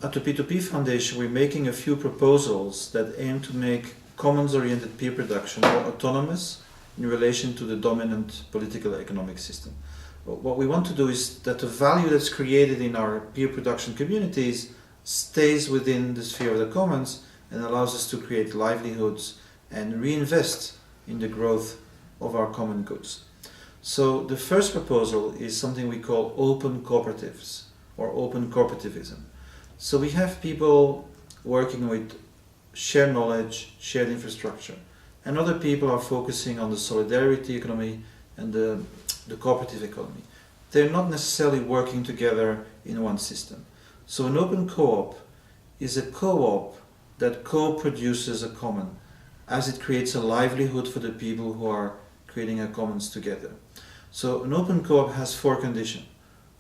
At the P2P Foundation, we're making a few proposals that aim to make commons-oriented peer production more autonomous in relation to the dominant political economic system. What we want to do is that the value that's created in our peer production communities stays within the sphere of the commons and allows us to create livelihoods and reinvest in the growth of our common goods. So the first proposal is something we call open cooperatives or open cooperativism. So we have people working with shared knowledge, shared infrastructure, and other people are focusing on the solidarity economy and the cooperative economy. They're not necessarily working together in one system. So an open co-op is a co-op that co-produces a common, as it creates a livelihood for the people who are creating a commons together. So an open co-op has four conditions.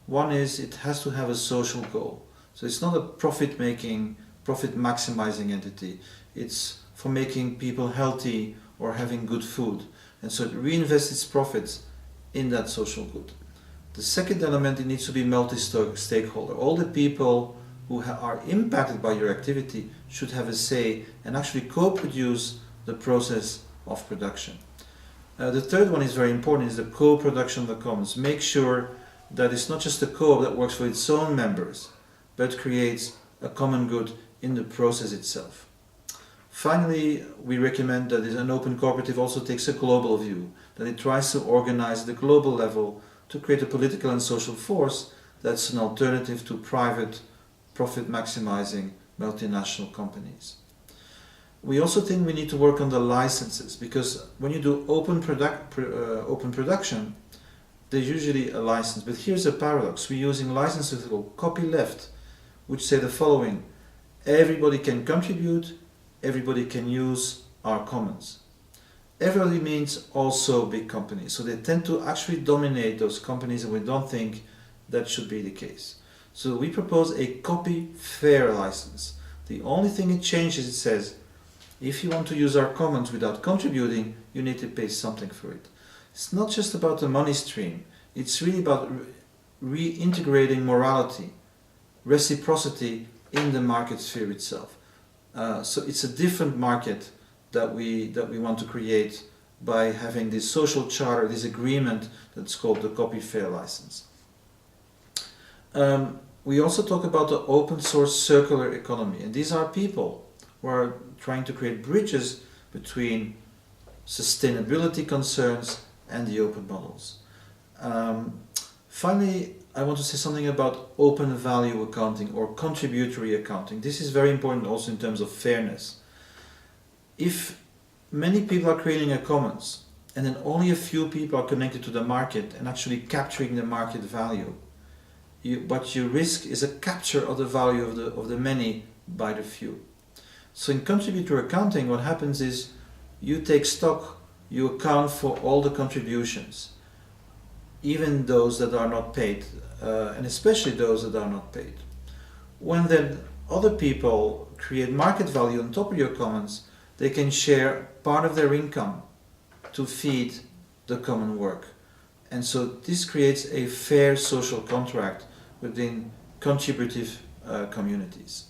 One is it has to have a social goal. So it's not a profit-making, profit-maximizing entity. It's for making people healthy or having good food. And so it reinvests its profits in that social good. The second element, it needs to be multi-stakeholder. All the people who are impacted by your activity should have a say and actually co-produce the process of production. The third one is very important, is the co-production of the commons. Make sure that it's not just a co-op that works for its own members, but creates a common good in the process itself. Finally, we recommend that an open cooperative also takes a global view, that it tries to organize at the global level to create a political and social force that's an alternative to private, profit-maximizing multinational companies. We also think we need to work on the licenses, because when you do open production, there's usually a license. But here's a paradox. We're using licenses called copyleft, which say the following: everybody can contribute, everybody can use our commons. Everybody means also big companies. So they tend to actually dominate those companies, and we don't think that should be the case. So we propose a copy fair license. The only thing it changes, it says, if you want to use our commons without contributing, you need to pay something for it. It's not just about the money stream. It's really about reintegrating morality, reciprocity in the market sphere itself. So it's a different market that we want to create by having this social charter, this agreement that's called the copy fair license. We also talk about the open source circular economy, and these are people who are trying to create bridges between sustainability concerns and the open models. Finally, I want to say something about open value accounting or contributory accounting. This is very important also in terms of fairness. If many people are creating a commons and then only a few people are connected to the market and actually capturing the market value, what you risk is a capture of the value of the many by the few. So in contributory accounting, what happens is you take stock, you account for all the contributions, even those that are not paid, and especially those that are not paid. When then other people create market value on top of your commons, they can share part of their income to feed the common work. And so this creates a fair social contract within contributive communities.